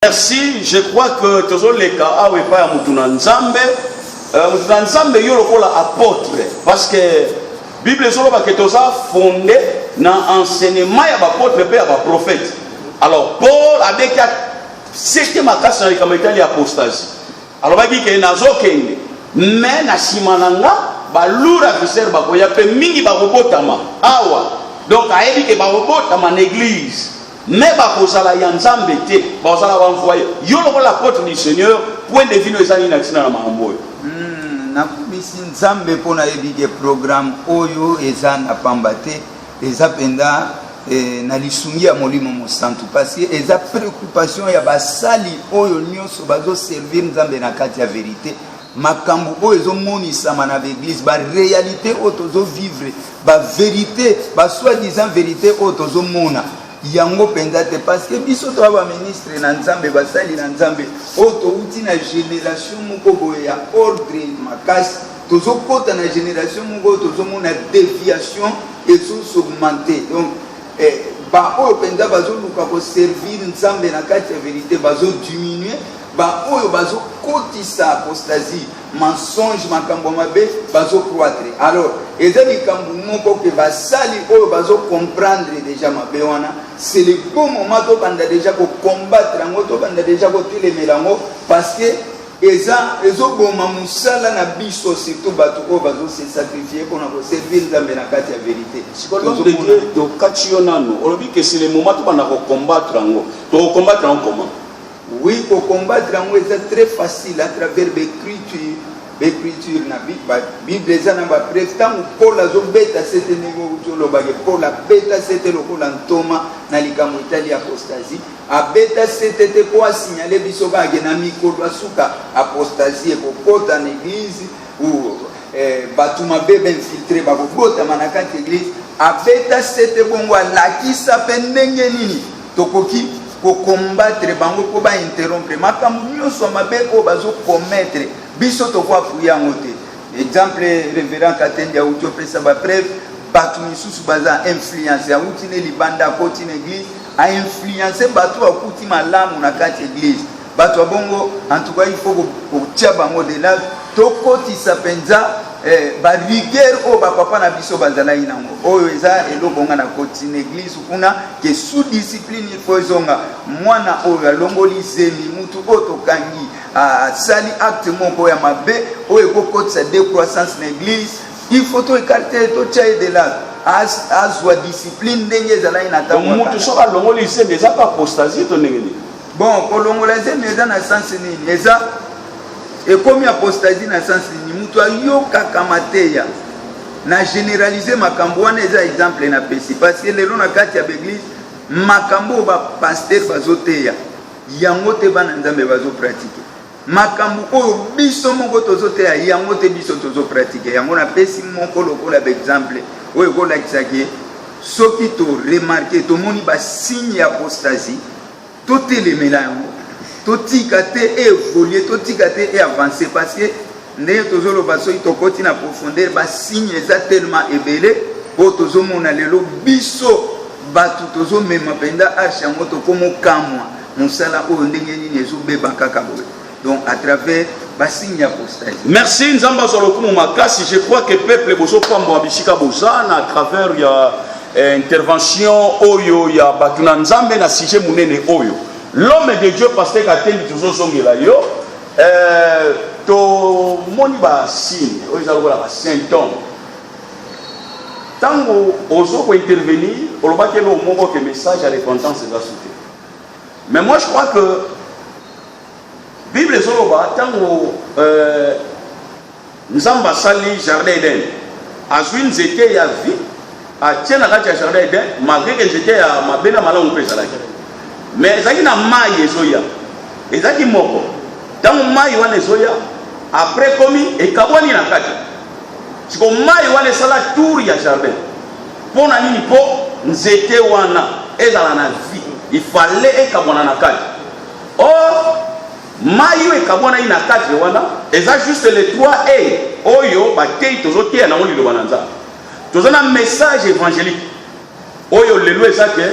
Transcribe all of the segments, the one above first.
Merci, je crois que tous les cas, ah oui, pas à Moutouna Nzambe, yo le apôtre, parce que la Bible est fondée dans l'enseignement de l'apôtre et de prophète. Alors, Paul avec c'était ma casse dans les apostasie. Alors, il y a des mais na simananga, balura visser bakoya pe mingi bakobotama. Awa. Donc, il y a bakobotama l'église. Mais bakozala ya nzambe te bazala banvoye yo l'apôtre du Seigneur point de vue ezali na tina na mambo na kubisi nzambe pona yebike programme oyo eza na pamba te eza penda na lisungi ya molimo mosantu parce que eza préoccupation ya basali oyo nyonso bazo servir nzambe na kati ya vérité makambo oyo ezomonisama na l'église ba réalité oyo tozo vivre ba vérité ba soi-disant vérité oyo tozomona yango penza te parce que biso to ba ministre na nzambe basali na nzambe oto uti na génération moko boye ya ordre makasi tozo kota na génération moko tozo mona déviation et sous augmenter donc ba oyo penza bazo luka ko servir nzambe na kati ya vérité bazo diminuer ba oyo bazo kotisa apostasie mensonge makambo mabe bazo croître alors eza likambo moko ke basali oyo bazo comprendre déjà mabe wana c'est le bon moment to banda déjà ko combattre ngo to banda déjà ko telemela ngo parce que ezo boma musala na biso surtout bato oyo bazo se sacrifier pour na ko servir nzambe na kati ya vérité sikozo de Dieu to kachionano olobi que c'est le moment to banda ko combattre ngo to combattre en comment. Oui, pour combattre, c'est très facile à travers l'écriture. L'écriture, la Bible, les années après, tant que Paul a bêta, c'était le Paul a bêta, c'était le Thomas, dans les camps d'Italie apostasie. A bêta, c'était quoi signaler Bisoba, Genami, Kodwasuka, apostasie, pour porter en église, ou Batuma bébé infiltré, Babota, Manakat église. A bêta, c'était bon, la qui s'appelle Nengenini, Tokoki. Pour combattre bango ko ba interrompre makambo nyonso mabe ko bazo commettre biso to kwa fuya ngote exemple révérend Katendia uto pesa ba preuve batu misusu baza influence ya utine libanda koti na église a influencer batu akuti malamu na kati église batu bongo en tout cas il faut ko tia bango de là to koti sapenza ba rigueur o ba papa na biso bazala inango oyo eza elobonga na koti na église kuna que sous discipline il faut zonga mwana oyo alongoli zemi mutu otokangi sali acte moko ya mabe oyo kokotisa décroissance na église il faut to écarter to tchaye de là azwa discipline ndenge ezala ina tango mutu soka longoli zemi eza pas apostasie to ndenge bon kolongola zemi eza na sens nini eza et comme apostasie na sens ni mutu ayoka kamateya na généraliser makambo wana eza exemple na pesi parce que lelo na kati ya église makambo ba pasteur bazoteya yango te bana nzambe bazo pratiquer makambo oyo biso moko tozoteya yango te biso tozo pratiquer yango na pesi moko lokola exemple oyo ko lakisa ke soki to remarquer to moni ba signe ya apostasie to telemela yango totika te évoluer totika te et avancer parce que ndenge tozoloba soki tokoti na profondeur basigne eza tellement ebele oyo tozomona lelo biso bato tozomema mpenza arche yango tokomokamwa mosala oyo ndenge nini ezobeba kaka boye donc à travers basigne apostasie. Merci nzamba zolokumu makasi. Je crois que peuple bozopamba bisika bozana à travers ya intervention oyo ya batuna nzambe na sujet munene oyo. L'homme de Dieu, pasteur Katendi, toujours son yo, to moni ba signe, ba symptôme. Tant ozo ko intervenir, on va que le mot que message à repentance est sauté. Mais moi je crois que Bible est zoloba tant nzamba sali jardin d'Éden. Azwin zeke ya vie, a tiena kati jardin d'Éden, malgré que j'étais à ma bena mala on peut ça. Mais ezaki na mai ezoya ezaki moko tango mai wana ezoya après komi ekabwani na kati siko mai wana sala tour ya jardin pona nini po nzete wana ezala na vie il fallait ekabwana na kati mai yo ekabwana na kati wana eza juste les 3 oyo batei tozoteya na ngoli lo bananza tozana message évangélique oyo lelo ezake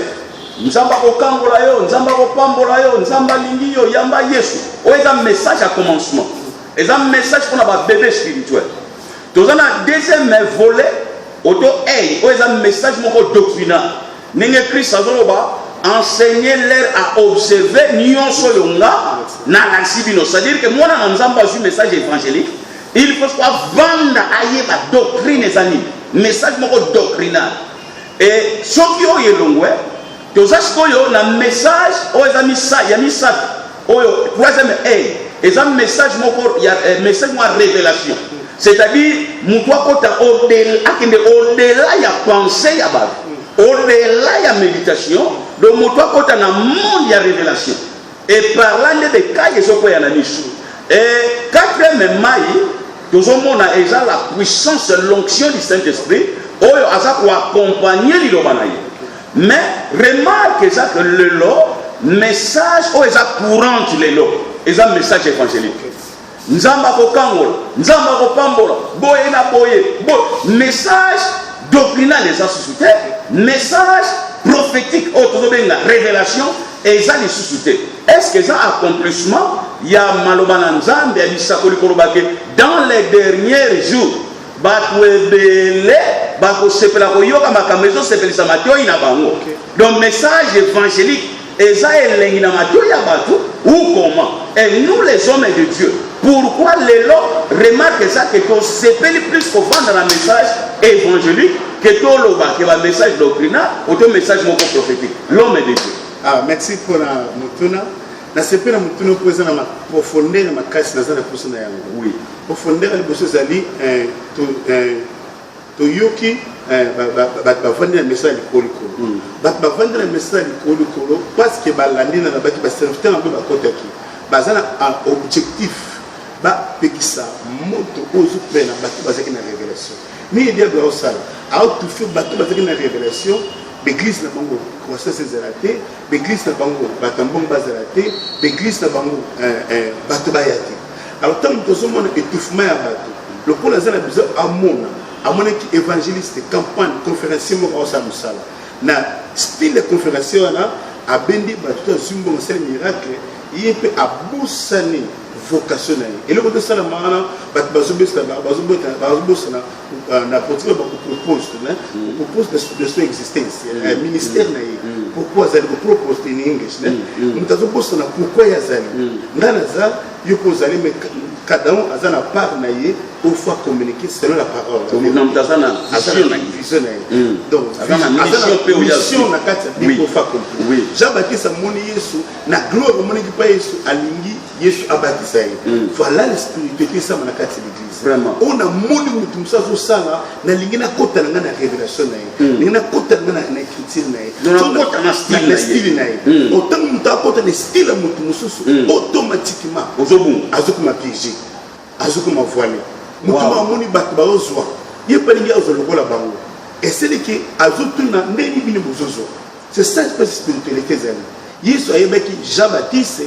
nzamba kokangola yo, nzamba kopambola yo, nzamba lingi yo, yamba Yesu. O eza message à commencement. Eza message pour na bébé spirituel. Tozana deuxième volet auto o eza message moko doctrinal. Nenge Christ azoloba enseigner-leur à observer nyonso yonga na lansibino. C'est-à-dire que moi na nzamba azui message évangélique, il faut soit vendre aye ba doctrine ezani. Message moko doctrinal. Et soki o yelongwe tozaskoyo na message o ezami sa ya misatu oyo troisième eza message moko ya message mo révélation. C'est-à-dire mutwa kota au-delà ya pensée ya ba. Au-delà ya méditation, donc mutwa kota na monde ya révélation. Et parlant de cas yesoko ya nanisu. Et quatrième mai tozomona eza la puissance l'onction du Saint-Esprit oyo aza ko accompagner liloba na ye. Mais remarque ça que le message ou eza courante les un message évangélique. Nzamba kokangola, nzamba kopambola, boye na boye, message doctrinal les a suscité, message prophétique autobenga révélation eza les suscité. Est-ce que ça accomplissement il y a malobana nzambe ya bisakoli kolobake dans les derniers jours batu ebele bako sepela koyoka makamezo sepelisa matoi na bango. Donc message évangélique eza elengi na matoi ya batu ou comment? Et nous les hommes de Dieu, pourquoi les lots remarquent ça que qu'on sepeli plus qu'on vend dans le message évangélique que tout le message doctrinal ou tout message prophétique. L'homme de Dieu. Ah, merci pour la mutuna. Na sepela mutuna poza na profondeur na makasi na za na kusuna yango. Oui. Profondeur les choses ali to yoki bavandi na message likolo. Bavandi na message likolo parce que balandi na baki ba serviteur un peu ba kotaki. Bazana un objectif ba pekisa moto ozu pena baki bazaki na révélation. Ni dia ba osala. A tout fait baki bazaki na révélation. L'église na bango croissance zélaté, l'église na bango batambong bazélaté, l'église na bango bato bayati. Alors tant que nous avons étouffement à bateau, le pôle a besoin à mon qui évangéliste campagne conférencier mo au samusala. Na style conférencier là a bendi bato zumbo c'est miracle, il peut abusani vocationnel. Et le côté ça la mana bato bazobesa na portrait propose de son existence ministère na pourquoi ça le propose en English nous t'avons posé na pourquoi ya zali ndana za yo pozali mais cada azana part na ye au fois communiquer selon la parole donc azana vision donc azana mission na kati bi au fois comprendre Jean-Baptiste amoni Yesu na gloire amoni ki pa Yesu alingi Yesu abatisa ye voilà la spiritualité ça na kati l'église vraiment on a moni mutu musazo sala na lingi na kota na révélation na ye lingi na kota na écriture na ye na kota na style na ye autant mutu akota na style mutu mususu automatiquement azokuma piégé azokuma voilé mutu amoni bato bazozwa ye pa lingi azolokola bango et c'est que azotuna ndeni bini bozozo c'est ça la spiritualité zali Yesu ayebaki Jean-Baptiste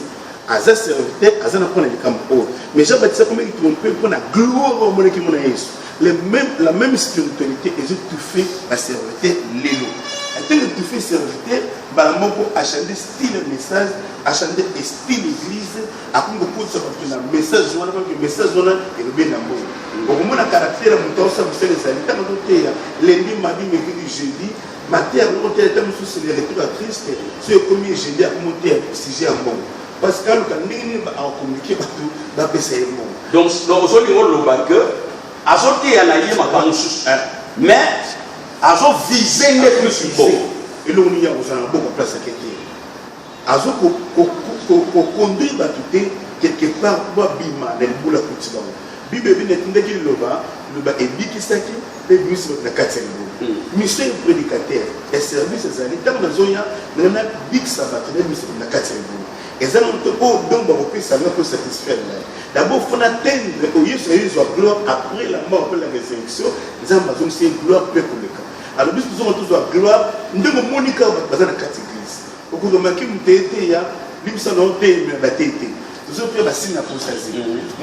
aza serviteur aza na pona likambo mais Jean-Baptiste comme il trompé pour la gloire au monde qui mon Yesu la même spiritualité et tout fait la serviteur lélo et tant que tu fais serviteur balamon pour acheter style message acheter style église à comme pour ça parce que message on a que message on a et le bien amour au moment la caractère mon ça vous savez les alliés tant que lundi mardi mercredi jeudi matin on était tellement sur les retours à Christ c'est comme jeudi à monter sujet à bon parce que quand on a communiqué partout dans le pays. Donc aujourd'hui on le voit que à sortir à la yéma comme mais à sortir viser les plus beaux et là on y a beaucoup de place à quelqu'un à sortir pour conduire tout quelque part pour bima les boules à coups de Bible bien est qu'il le bas et dit qui ça qui et lui c'est la quatrième mission prédicateur et service aux alliés dans la zone il y a big sabbat la quatrième et ça nous donc ça va pour satisfaire d'abord il faut atteindre au Dieu soit gloire après la mort après la résurrection nous avons c'est gloire peu pour le cas alors nous avons tous la gloire nous devons moniquer dans la catégorie au cours de ma qui me tété ya l'imsa non té mais la tété nous avons fait la signe pour ça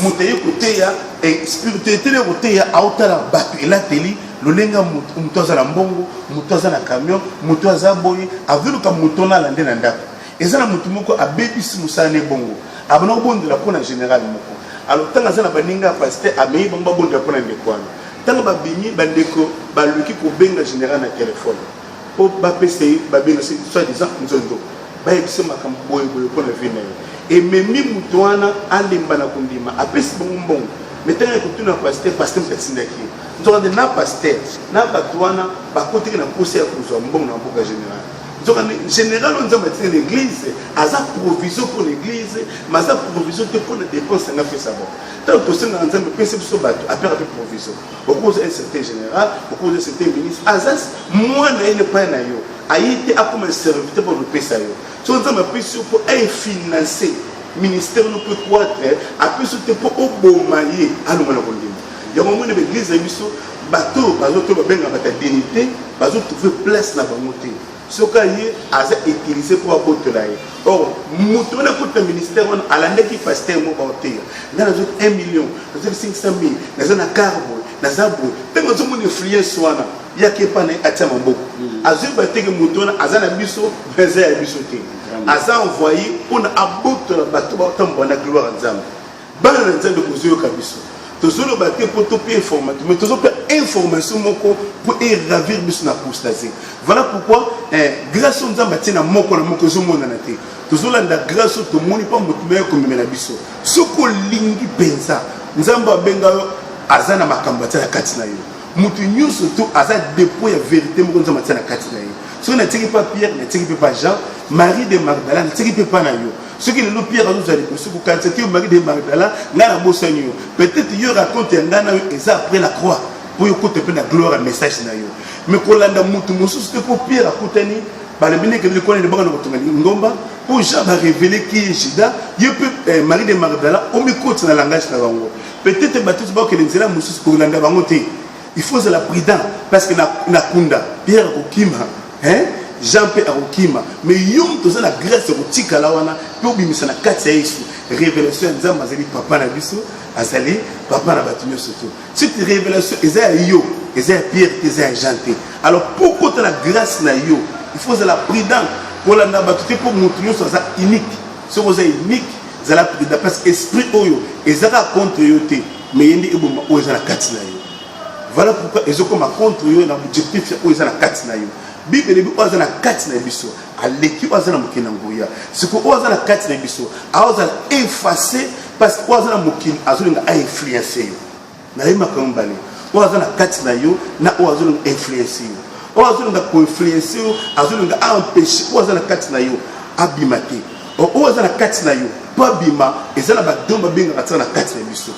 monter côté ya et spiritualité le côté ya autant la battu et la télé lolenga mutu aza na mbongo mutu aza na camion mutu aza boye aveluka mutu na lande na ndako eza na mutu moko abebisi mosala ne bongo abana kobondela mpo na général moko alors ntango aza na baninga ya paster amei bango babondela mpo na ndeko wana ntango babimi bandeko baluki kobenga général na telefone mpo bapesa ye babenga soit disant nzondo bayebisa makambo boyeboye mpo na vie na ye ememi mutu wana alemba na kondima apesi bango mbongo mettez un coup de pasteur, pasteur Petsinaki. Nous avons un pasteur, na batouana, bakote qui n'a poussé à cause bon dans le général. Nous avons en général on a l'église, asa provision pour l'église, mais asa provision pour les dépenses on a fait ça bon. Tant que c'est dans un principe sur bateau, après avec provision. Au cours d'un certain général, au cours d'un certain ministre, asas moi n'a pas na yo. A été à comme un serviteur pour le payer ça yo. Si on a pris sur pour financer ministère nous peut croître après ce temps pour obomayer à l'homme il y a un moment où l'église a mis sur bateau bateau benga bata dignité bateau trouver place na bamoté ce cas y a utilisé pour apporter là or muto na côté ministère on à la qui pasteur mo baoté na 1 million na 500 000 na na carbo na zabo tengo zo mon influence wana ya ke pa na atia mamboko azu bateke muto na azana biso beza ya biso te aza envoyé pour aboter bateau batambo na gloire nzambe bana nzambe kuzoyoka biso tozolo bateau pour tout information mais tozolo information moko pour ravir biso na apostasie voilà pourquoi grâce aux nzambe tina moko na moko zo mona na te tozolo nda grâce to moni pa mutu meyo komemela biso soko lingi penza nzambe abenga yo azana makambo tia kati na yo mutu nyuso to aza dépôt ya vérité moko nzambe tia na kati na yo so na tiki pas Pierre na tiki pas Jean Marie de Magdalene tiki pas na yo ce qui le Pierre nous a dit ce que quand c'était Marie de Magdalene ngana bosanyo peut-être yo raconte ngana et ça après la croix pour écouter la gloire à message na yo mais kolanda mutu mususu te pour Pierre akutani bale bine que le connaît de banga kotonga ngomba pour Jean va révéler qui est Judas yo peut Marie de Magdalene au mikote na langage na bango peut-être batutu ba que nzela mususu pour landa bango te il faut la prudence parce que na kunda Pierre okima Jean-Pierre Arokima mais yom toza la grâce rotika la wana pe obimisa na kati ya Yesu révélation nzamba azali papa na biso azali papa na batunyo surtout cette révélation eza yo eza Pierre eza Jean te alors pourquoi tu la grâce na yo il faut la prudence pour la batuté pour montrer ça ça unique ce que c'est unique za la prudence parce que esprit oyo ezaka contre yo te mais yende eboma o eza na kati na yo voilà pourquoi ezokoma contre yo na objectif o eza na kati na yo Bible ebi oza na kati na biso aleki oza na mokili ngoya siko oza na kati na biso oza effacer parce que oza na mokili azolinga a influencer yo na yema kambale oza na kati na yo na oza na influencer yo oza na ko influencer yo azolinga a empêcher oza na kati na yo abimate oza na kati na yo pas bima ezala ba domba benga na kati na biso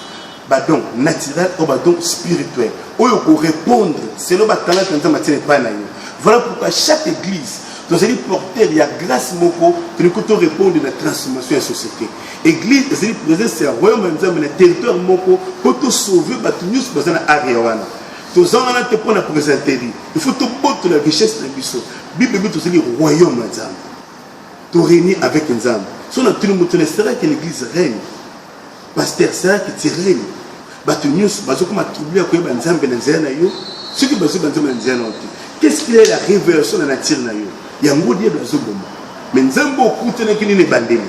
badon naturel ou badon spirituel oyo ko répondre c'est le batala quand matine pas na yo. Voilà pourquoi chaque église doit être porteur il y a grâce moko pour que répondre à la transformation de la société. Église c'est présent c'est royaume nzambe le territoire moko pour tout sauver batunius bazana ariwana. Tous en a te pour la présenter. Il faut tout porter la richesse de biso. Bible dit c'est le royaume nzambe. To régner avec nzambe. Si on a tout le monde c'est que l'église règne. Pasteur c'est que tu règnes. Batunius bazoko ma troubler ko ba nzambe na nzana yo. Ce qui bazoko nzambe na nzana yo. Qu'est-ce qu'il y a la révélation dans la nature na yo? Il y a un dieu de zoboma. Mais nzambo okutena kini ne bandeli.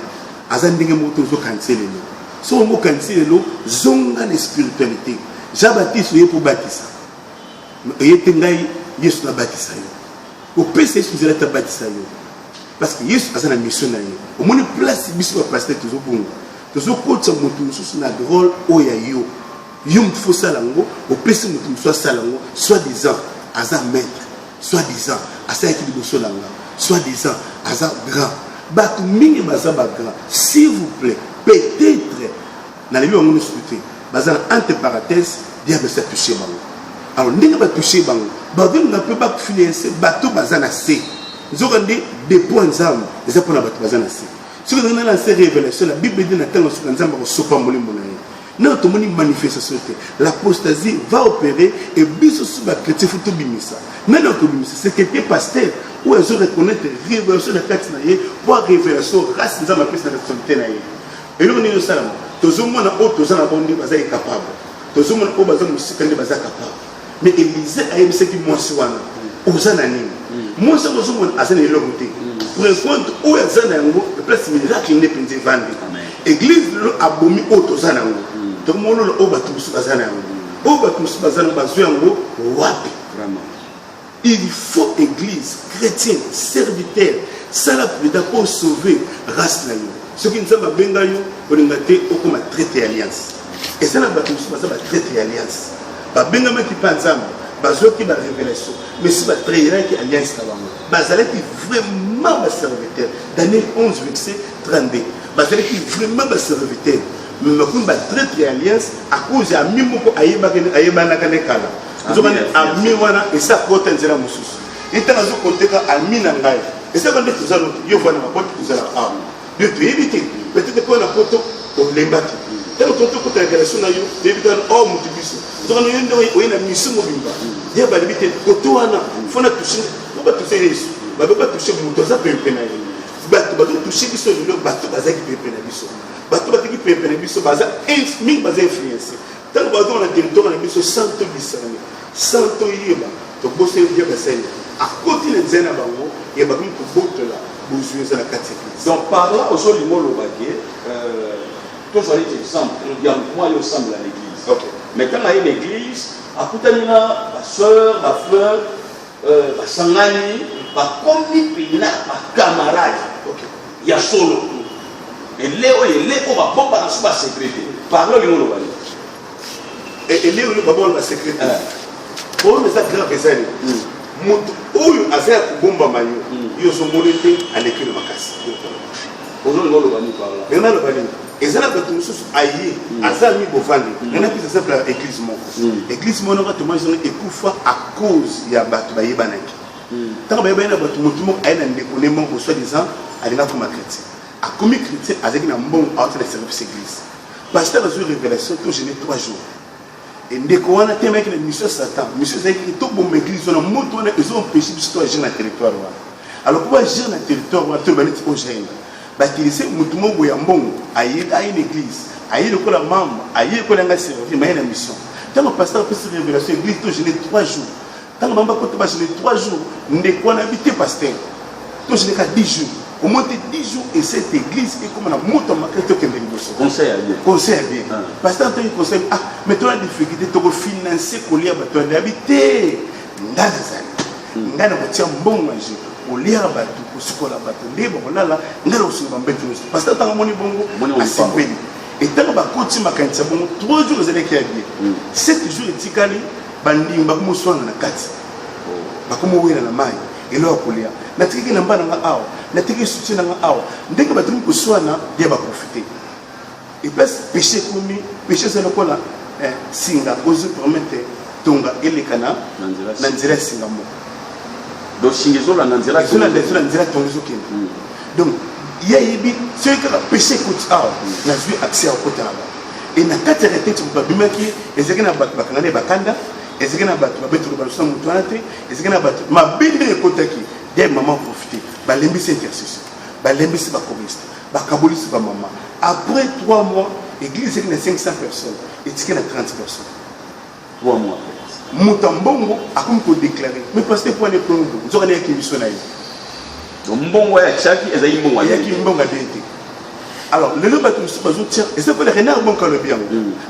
Azandinga moto zo cancel lo. So mo cancel lo zonga na spiritualité. Jean-Baptiste ye pour baptiser. Yete ngai Yesu na baptiser yo. O pese Yesu zela ta baptiser yo. Parce que Yesu azana mission na yo. O moni place biso ba pasteur tozo bongo. Tozo kotsa moto mususu na rôle oya yo. Yo mfo salango, o pese moto mususu salango, soi-disant aza maître. Soi-disant, à ça qui dit soi-disant, à ça grand. Batou mingi baza ba grand. S'il vous plaît, peut-être, dans les lieux où on nous scruté, baza entre parenthèses, diable s'est touché bango. Alors, n'est pas touché bango. Batou n'a pas influencer, batou baza na C. Nous avons dit des points d'âme, les apôtres na batou baza na C. Ce que nous avons lancé révélation, la Bible dit n'attend ce qu'on a sopa moli monaye. Notre manifestation, l'apostasie va opérer et biso sous la chrétien faut bimisa. Maintenant que bimisa, c'est quelqu'un pasteur où ils reconnaître révélation de texte naïe pour révélation race nous a ma piste de responsabilité naïe. Et nous nous sommes tous au monde au tous en abondé baza capable. Tous au monde au baza musique ne baza capable. mais Élisée a aimé ce qui moi si wana ozana nini moi ça vous on azana le côté pour répondre où azana ngo place miracle ne pende vendre église lo abomi otozana ngo to mo lo obatu musu azana ngo obatu musu azana bazu ngo wapi vraiment il faut église chrétienne serviteur ça la pour sauver race na yo ce qui nous a benga yo oningate okoma traité alliance et ça na batu musu bazaba traité alliance ba benga maki panzamba bazoki ba révélation mais si ba trahira qui alliance na bango bazalaki vraiment ba serviteur Daniel 11 verset 32 bazalaki vraiment ba serviteur mais makun ba traité alliance à cause ya mimoko ayebana kana kala nzokane ami wana esa kota nzela mususu itanga zo konteka ami na ngai esa kande tuzalo yo vana mapoto tuzala am de tu éviter peut-être qu'on a poto au lembati telo tonto ko relation na yo éviter oh mutubiso nzokane yendo oyena misumo bimba ya ba limite koto wana fona toucher ko ba toucher yesu ba toucher muto za pepe na yo ba toucher biso lelo ba to bazaki pepe na biso ba to batiki pepe na biso baza mingi baza influencer tant que dans le territoire on a mis ce santo bisani santo yeba to bosser dia basene à côté de zena bango et ba comme to botte là bozuer ça la catégorie donc par là au sol limolo baké tous les exemples il y a moi au semble à l'église OK mais quand il y a l'église à kutanina ba sœur ba frère ba sangani ba komi pina ba camarade OK il y a solo et léo ba bomba na suba secrétaire par là limolo baké et les le babon la secrétaire pour les grave ezali mutu oyo azaya kubomba mayo yo so monete aleki le makasi aujourd'hui le bani par là mais le bani ezala batu mususu aye azami bovandi nana pisa simple église moko église moko na toma zone ekufa à cause ya batu bayebanaki tant bayebana batu mutu moko ayena ndeko ne moko soit disant alinga comme chrétien a comme chrétien azaki na mbongo out na service église pasteur a eu révélation tout gêné 3 jours et ndeko wana te mec na mission Satan mission c'est que tout bon église on a monté on a ils ont péché sur agir na territoire wana alors pour agir na territoire wana tout bani au gêne ba kilise mutu mo boya mbongo ayi une église ayi le ko la membre ayi ko la servir mais na mission tant le pasteur peut se révélation église tout gêné 3 jours tant le membre ko ba gêné 3 jours ndeko wana habité pasteur tout gêné ka 10 jours au moins 10 jours et cette église est comme la monte ma que tu conseil à bien parce que tant conseil ah mais toi la difficulté tu peux financer pour lire bateau d'habiter ndana zali ndana batia mbongo manger au lire bateau pour ce qu'on a bateau libre voilà ngala osuba mbeto parce que tant moni bongo asipeli et tant ba koti makanisa bongo 3 jours zele qui a bien 7 jours etikali bandimba ko moswana na kati ba ko mo wela na mai elo akulia na tiki na mbana nga awa na tiki soutien nga awa ndenge ba tumi kuswana dia ba profiter et parce péché commis péché c'est le kola singa ozu permettre tonga elekana na nzira singa mo donc singezo la nzira tonga zo kende donc yebi c'est que le péché coûte awa na vu accès au côté là et na kati ya tete ba bimaki ezekena bakangane bakanda ezekena batu babetu ba lusa mutu ate ezekena batu mabinde ekotaki des mamans profiter balembisi intercession balembisi ba communiste ba kabolisi ba maman après 3 mois église est 500 personnes et c'est 30 personnes 3 mois mutambongo akomi ko déclarer mais parce que pour les plombo nzokana ya kibiso na yo mbongo ya chaki ezali mbongo ya kimbonga dete alors le loba tout ce bazo tient et c'est pour les renards bon quand le bien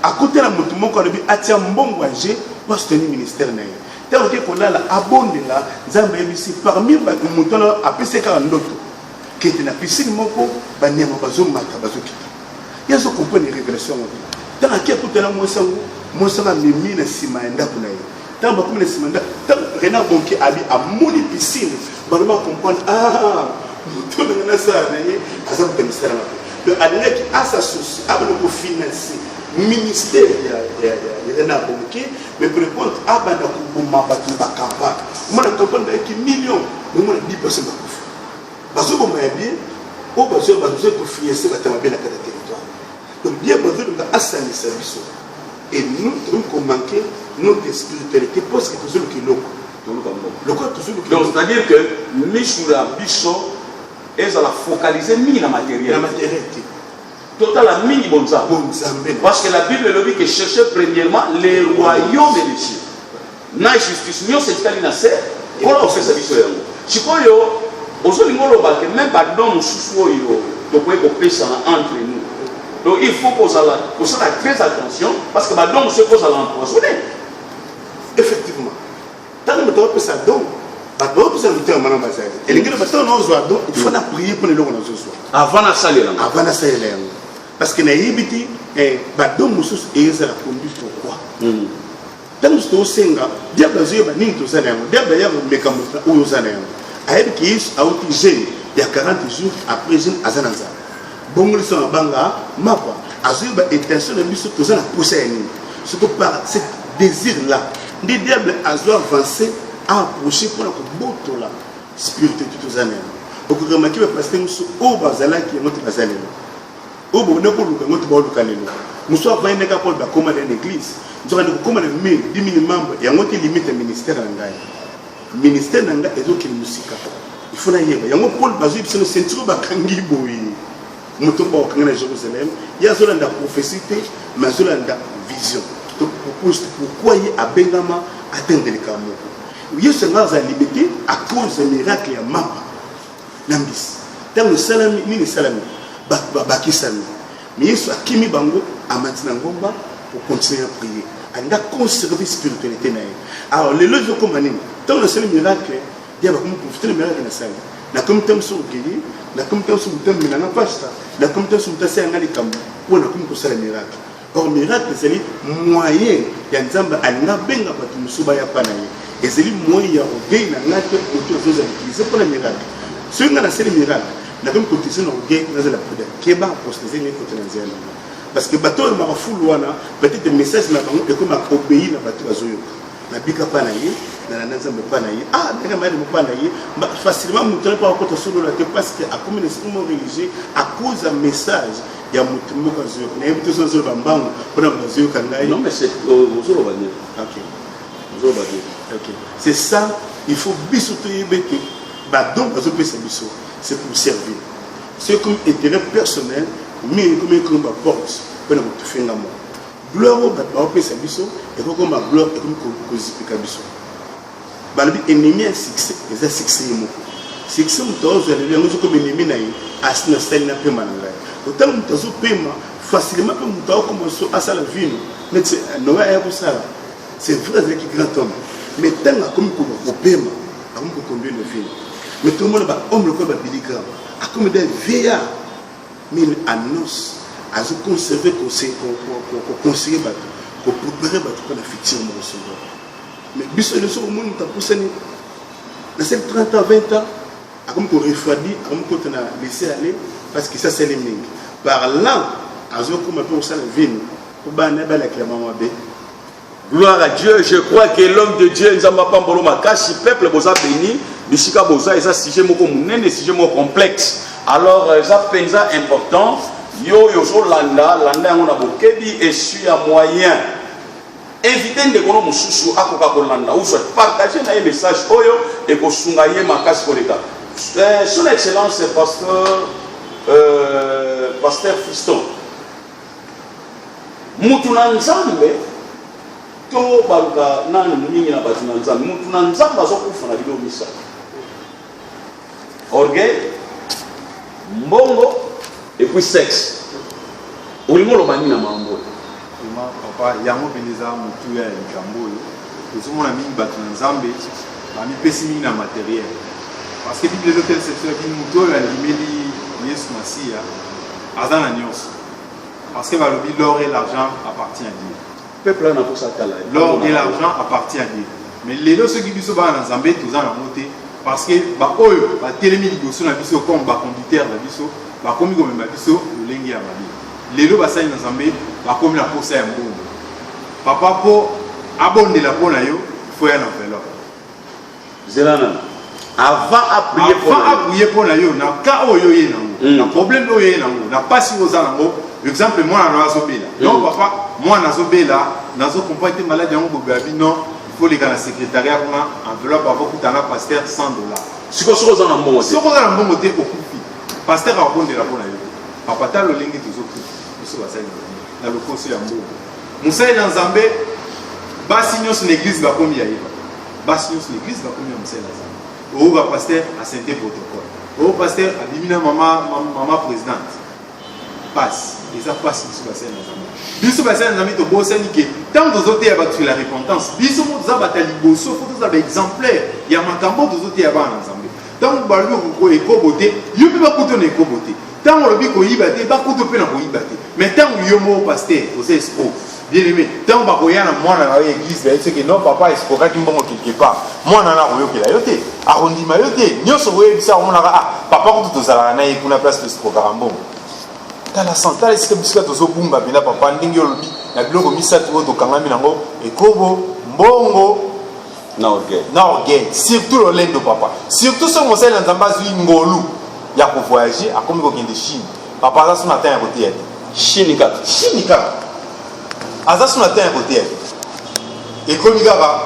à côté la mutu moko le bi atia mbongo age pour soutenir ministère na yo tant que kolala abonde la nzambe ebisi parmi ba mutu na apese ka ndoto kete na piscine moko banema bazo mata bazo kita yazo comprendre révélation dans qui écoute la moi mimi na sima enda kuna yo tant ba comme na sima enda tant renard bon qui abi a moni piscine vraiment comprendre mutu na ça na ye asa ko ministère na le adena qui a sa source abano ko financer ministère ya na bonki mais pour compte abana ko mabatu ba campagne mo na campagne avec millions mais mo na 10% ba kufa bazo ko ma bien o bazo ko financer ba tama bien na kata territoire donc bien bazo ko asani service et nous devons manquer notre spiritualité parce que toujours qui loko donc c'est-à-dire que mishura biso et ça la focaliser mini la matériel total la mini bonza parce que la Bible le dit que chercher premièrement les royaumes des cieux na justice nyonso etikali na se mpona kopesa biso yango sikoyo ozolinga oloba ke même pardon mosusu oyo tokoki kopesa na entre nous donc il faut kozala très attention parce que badon mosusu ekozala empoisonné effectivement ntango moto apesa don bato baopesa lutema mana bazali elingi na bato naozwa don il faut na prier mpona eloko nazozwa avant nasalela yango avant nasalela yango parce que nayebi ti badon mosusu ezala conduit pourquoi ntango mosusu tosenga diable azoyeba nini toza na yango diable aya komeka moto oyo oza na yango ayebi ki yesu auti jeune ya 40 jours après jeune aza na nzala bongo liso na banga mapa azoyeba intention na biso toza na posa ya nini surtout par ce désir là ndi diable azo avancer à approcher mpona kobotola spiritualité toza na yango okokamaki bapaster mosusu oyo bazalaki yango te baza lelo oyo bobone koluka yango te baoluka lelo mosusu avandeka mpo bakóma na église nzokande kokóma na 10 000 membres yango te limite ya ministère na ngai ministère na ngai ezokende mosika il faut nayeba yango paul bazwi biso na ceinture bakangi boye moto mpo bakanga na jérusalem ye azolanda prophétie te mais azolanda vision pourquoi ye abengama atendeleka moko yesu anga aza liberté à cause ya miracle ya mapa na mbisi ntango esalami nini esalami bato babakisami mais yesu akimi bango amati na ngomba pour continuer à prier alinga conserver spiritualité na ye alors lelo ezokoma nini ntango nasali miracle dia bakomi profite na miracle nasali nakomi ntango so ogeye nakomi ntango so moto amela na pasta nakomi ntango so moto asayanga likambo mpo nakomi kosala miracle or miracle ezali moyen ya nzambe alinga benga bato mosusu baya pa na ye ezali moyen ya ogei na ngai te moto azoza utilize mpona miracle soki nga nasali miracle nakomi koutilize na ogei nazala puda keba apostase ngai kote na nzela nango parce que bato oyo makafulu wana peut-être message na bango ekoma obéi na bato bazoyoka nabika pa na ye nalanda nzambe pa na ye ndenge mayele pa na ye facilement moto mpo akota solola te parce que akomi na esprit mo religieux à cause ya message ya moto moko azoyoka nayebi te so azoloba mbango mpona moto azoyoka ngai non mais c'est ozoloba nini ozoloba nini c'est ça il faut biso toyebe te badon bazopesa biso c'est pour servir c'est comme intérêt personnel mais comme ma porte pour nous faire la mort gloire au bateau pesa biso et comme ma gloire et comme kozipika biso balobi ennemi a succès les a succès moko succès mutozo le yango comme ennemi na yi asina style na pema na ngai autant mutozo pema facilement comme mutozo commence à sala vino mais c'est no ya ko sala c'est vrai avec grand homme mais tanga comme ko pema comme ko conduire le vino mais tout le monde ba homme le ko ba biligram a comme des vieillards mais annonce à se conserver conseiller bateau pour préparer bateau pour la future mon recevoir mais biso le so monde ta poussé na 30 ans 20 ans a comme qu'on refroidi a comme qu'on a laissé aller parce que ça c'est les ming par là à zo comme pour ça la vie pour bana ba la clairement bé gloire à Dieu. Je crois que l'homme de Dieu nzamba pambolo makasi peuple boza béni bisika boza eza sujet moko munene sujet moko complexe. Alors, ça c'est important. Yo landa yango na bokebi et sur un moyen. Évitez de kono mususu akoka kolanda ou soit partager na message oyo et ko sungaye makasi koleka. Son excellence pasteur Fiston. Mutu na nzambe to baluka nani muningi na batu na nzambe. Mutu na nzambe azokufa na bilo misa. Orgueil mbongo et puis sexe olingo lobani na mambo papa yango beleza mutu ya nkambo yo tozomona mingi bato na nzambe bamipesi mingi na matériel parce que bible ezotel section epi mutu oyo andimeli yesu masiya aza na nyonso parce que balobi l'or et l'argent appartient à Dieu peuple na posa tala l'or et l'argent appartient à Dieu mais lelo soki biso bana na nzambe toza na mote parce que oyo batelemi liboso na biso comme baconducteur na biso bakomi komema biso lolenge ya mabe lelo basali na nzambe bakomi na posa ya mbongo papa mpo abondela mpo na yo fo ya na enveloppe zelana avant appuyer mpo na yo na ka oyo ye nango na problème oyo ye nango na pasi oza nango exemple mwana na azobela donc papa mwana azobela nazokomprendre te malade yango bobeabi non il faut les gars na secrétariat kuna enveloppe avokutana pasteur $100 siko oza na mbongo te soko oza na mbongo te okufi pasteur akondela mpo na yo papa ta lolenge tozokufa biso basali na lokoso ya mbongo mosali na nzambe basi nyonso l'église bakomi ya yeba basi nyonso l'église bakomi ya mosala nzambe oyo bapasteur asente protocole oyo pasteur abimina mama présidente passe eza passe biso basala na nzambe biso basala na nzambe tobosani ke ntango tozoteya bato la repentance biso mo toza bata liboso fo toza baexemplaire ya makambo tozoteya bana na nzambe ntango balobi ekobo te yo mpe bakuta na ekobo te ntango olobi koyiba te bakuta mpe na koyiba te mais ntango yo mo pasteur oza escroc bien aimé ntango bakoya na mwana na yo église bayebisi ke non papa escrokaki mbongo quelque part mwana na akoyokela yo te akondima yo te nyonso koyebisa akomonaka papa kutu tozalaka na ye kuna place toscrokaka mbongo tala santala esika bisika tozobunga mpena papa ndenge olobi na biloko misatu oyo tokangami nango ekobo mbongo na orgueil surtout lolendo papa surtout soki mosali na nzambe azwi ngolu ya kovoyage akomi kokende chine papa aza so na temps ya koteya te chine kaka aza so na temps ya koteya te ekomi kaka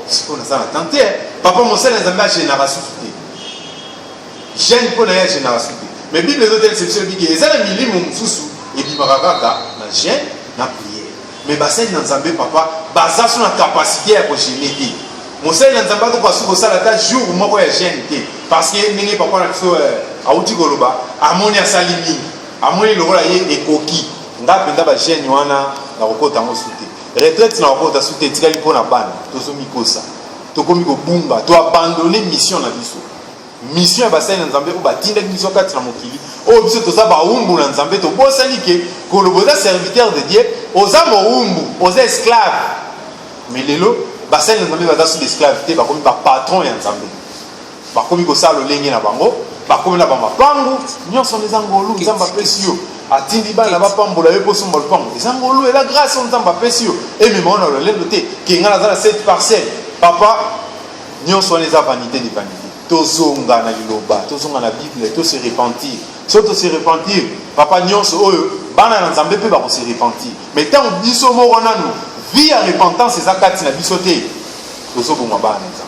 sikoyo naza na temps te papa mosali na nzambe agénera susu te jeune mpo na ye agénera susu te mais bible ezotelisa biso ebiki eza na milimo mosusu ebimaka kaka na jeune na priere mais basali na nzambe papa baza so na capacité ya kogene te mosali na nzambe akoka soki kosala ata jour moko ya jeune te parce que ndenge papa na biso awuti koloba amoni asali mingi amoni lokola ye ekoki nga mpenza bajeune wana na kokota yango su te retraite na kokota su te etikali mpo na bana tozomikosa tokomi kobunga toabandone mission na biso mission ya basali na nzambe oyo batindaki biso kati na mokili oyo biso toza bawumbu na nzambe tobosani ke koloba oza serviteur de dieu oza mowumbu oza esclave mais lelo basali na nzambe baza so l'esclave te bakomi bapatron ya nzambe bakomi kosala lolenge na bango bakomi na bamapangu nyonso eza ngolu nzambe apesi yo atindi bana na bapambola yo posomba lupango eza ngolu eza grâce oyo nzambe apesi yo emema na lolendo te ke nga naza na 7 parcelle papa nyonso wana eza vanité de vanité tozonga na liloba tozonga na bible tose repentir so tose repentir papa nyonso oyo bana na nzambe mpe bakose repentir mais ntango biso moko nanu vie ya repentance eza kati na biso te tozobongwa bana na nzambe.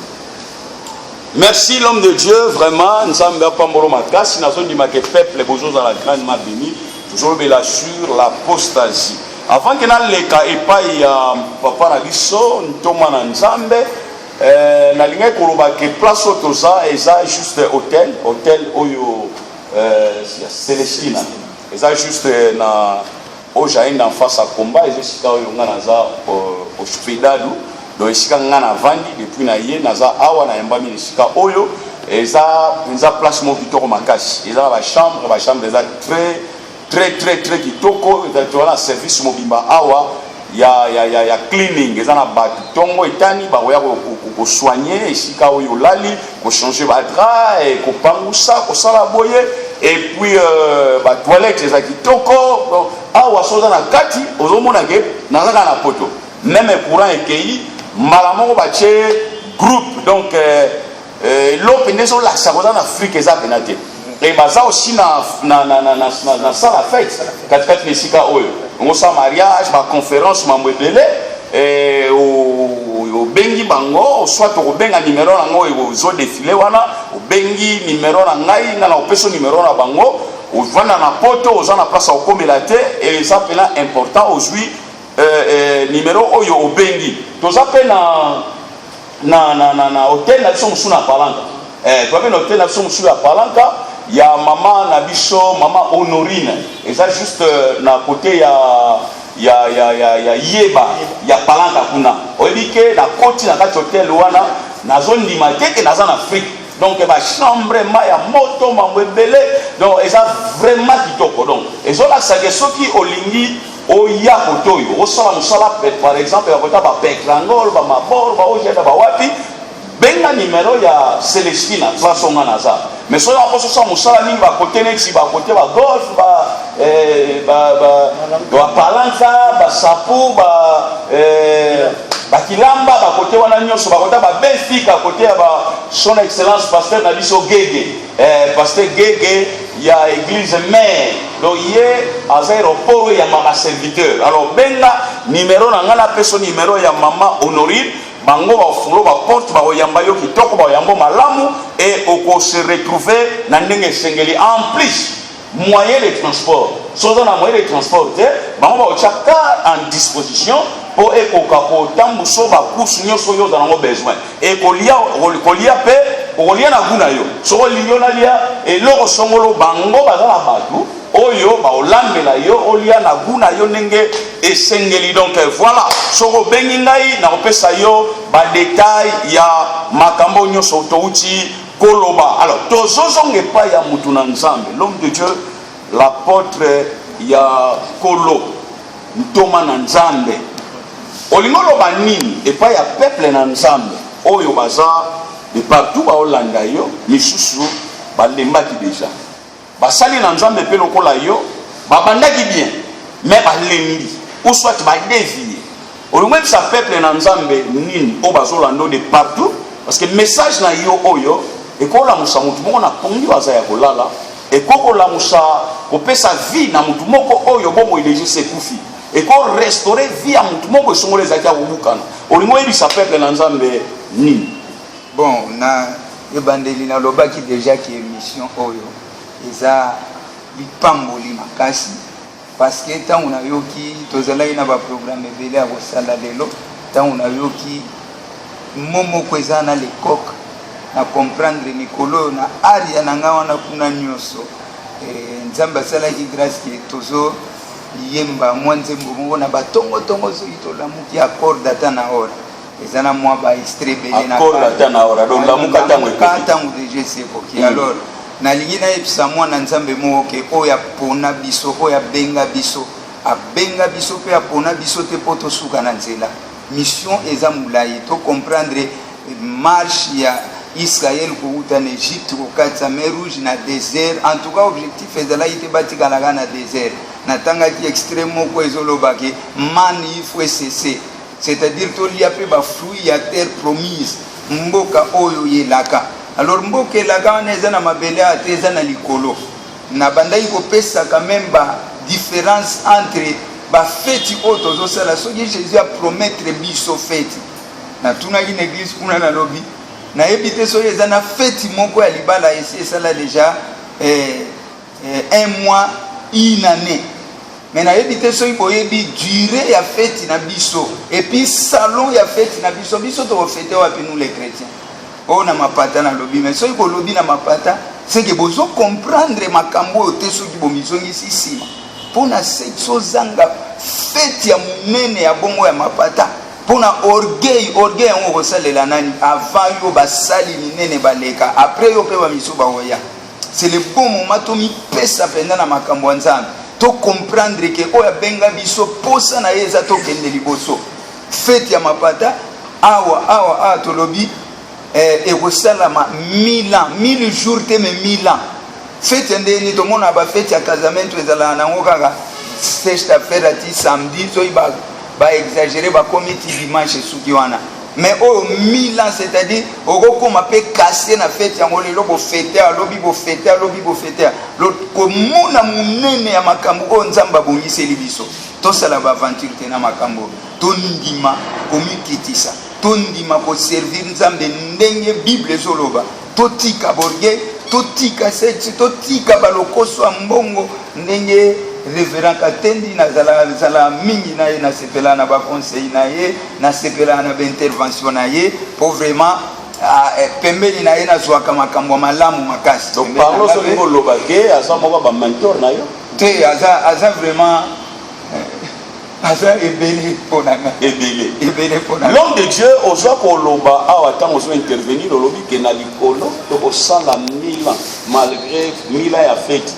Merci l'homme de Dieu, vraiment, nous sommes bien pambolo makasi, nous sommes dit que peuple besoin dans la grande ma béni, toujours bela sur l'apostasie. Avant que nous les cas et pas ya papa na biso, ntoma na nzambe, na linga koloba que place otoza eza juste hôtel oyo Célestina. Eza juste na ojaina en face à combat, eza sika oyo ngana za hospitalo. Donc esika ngana vandi depuis na ye naza awa na yambami esika oyo eza place mo kitoko makasi eza ba chambre eza très kitoko eza tola service mobimba awa ya cleaning eza na ba tongo etani ba koya ko soigner esika oyo lali ko changer ba drap et ko pangusa ko sala boye et puis ba toilette eza kitoko donc awa soza na kati ozomona ke nazaka na poto même courant ekei malamoko batie groupe donc l'open nezo la sakoza na Afrique eza penate et baza aussi na sala fête katikati na esika oyo ngosa mariage ba conférence mambo ebele obengi bango soit okobenga numéro nango ozo défilé wana obengi numéro na ngai nga na opeso numéro na bango ovanda na poto oza na place okomela te et eza pena important aujourd'hui numéro oyo obengi toza pe na hotel na biso mosu na palanka toza pe na hotel na biso mosu ya palanka ya mama na biso mama Honorine eza juste na côté ya yeba ya palanka kuna oyebi ke na koti na kati hotel wana nazondima te ke naza na Afrique donc ba chambre ma ya moto mambo ebele donc eza vraiment kitoko donc ezolakisa ke soki olingi oya kotoyo osala mosala par exemple bakota bapekrangol bamabor baojeda bawapi benga numéro ya Célestina place onga naza mais soki apososala mosala mingi bakote neti bakote bagolf bapalanka basapu bakilamba bakote wana nyonso bakota babefika kote ya son excellence pasteur na biso Gege pasteur Gege ya église mère donc ye aza aéroport ya mama serviteur alors benga numéro na ngana peso numéro ya mama Honorine bango bafungo ba porte ba oyamba yo kitoko ba oyambo malamu et oko se retrouver na ndenge sengeli en plus moyen de transport soza na moyen de transport bango ba ochaka en disposition po ekoka kotambusa bakusu nyonso oyo ozala nango besoin ekolia pe okolia na guna yo soko liyo nalia eloko songolo bango baza na bato oyo baolambela yo olia na guna yo ndenge esengeli. Donc voilà soko bengi ngai na kopesa yo badetail ya makambo nyonso touti koloba. Alors tozozonga epai ya mutu na Nzambe, l'homme de Dieu, l'apôtre ya kolo ntoma na Nzambe. Olingo loba nini epai ya peuple na Nzambe oyo baza de partout baolanda yo misusu balembaki déjà basali na Nzambe pe lokola yo babandaki bien mais balembi ou soit badévier. Olingo sa peuple na Nzambe nini o bazolanda de partout parce que message na yo oyo ekola musa mutu moko na pongi waza ya kolala ekokola musa kopesa vie na mutu moko oyo bomo ileje sekufi eko restaurer vie à mutu moko esongole ezaki ya kobukana. Olingo yebisa peuple na Nzambe nini? Bon, na ebandeli na lobaki déjà ki émission oyo eza lipamboli makasi parce que tant on a yoki tozalaki na ba programme ebele ya kosala lelo tant on a yoki momo kweza na lecoq na comprendre mikolo na aria na nga wana kuna nyonso Nzambe asalaki grâce ki tozo yemba mwanzembo moko na batongo tongo soki tolamuki accord ata na ora eza na mwa ba extrait belé na accord ata na ora donc lamuka tango déjà c'est ok. Alors nalingi na yebisa mwana Nzambe moko ke oyo apona biso oyo abenga biso pe apona biso te po tosuka na nzela. Mission eza mulayi to comprendre marche ya Israël kouta en Égypte kokatisa mer rouge na désert. En tout cas objectif ezalaki te batikalaka na désert. Natangaki extrême moko ezolobaki man il faut cesser, c'est-à-dire tolia pe ba fruit ya terre promise mboka oyo yelaka. Alors mboka elaka wana eza na mabele ate eza na likolo na bandaki kopesa quand même ba différence entre ba fête oyo tozosala soki Jésus a promettre biso fête na tunaki na église kuna na lobi na ebite soki eza na fête moko ya libala esi esala déjà un mois une année. Mais na ebite soki boyebi durée ya fête na biso et puis salon ya fête na biso biso to fête wapi nous les chrétiens o na mapata na lobi mais soki bolobi na mapata c'est que bozo comprendre makambo oyo te soki bomizongisi sima pona seso zanga fête ya munene ya bongo ya mapata pona orgueil yango kosalela nani avant yo basali minene baleka après yo pe ba miso baoya. C'est le bon moment to mi pesa penda na makambo Nzambe to comprendre que oya benga biso posa na yeza to kende liboso fête ya mapata awa tolobi ekosalama 1000 ans 1000 jours te mais 1000 ans. Fête ndeni to mona ba fête ya casamento ezala nango kaka cette affaire ati samedi so ba exagérer ba comité dimanche suki wana mais oh 1000 ans c'est-à-dire okokoma pe casser na fête yango lelo bo fête alobi bo fête l'autre komona munene ya makambo o Nzamba bongiseli biso tosala ba aventure te na makambo tondima komikitisa tondima ko servir Nzambe ndenge Bible ezoloba totika borge totika sexe totika balokoso ya mbongo ndenge Révérend Katendi nazala mingi na ye na sepela na ba conseil na ye na sepela na ba intervention na ye pour vraiment pembeli na ye na zwaka makambo malamu makasi. Donc parlo so ngo lobake asa moko ba mentor na yo te aza vraiment asa ebele ponanga ebele ponanga. L'homme de Dieu ozwa ko loba awa tango zo intervenir lobi ke na likolo to ko sala 1000 ans malgré 1000 ans ya fête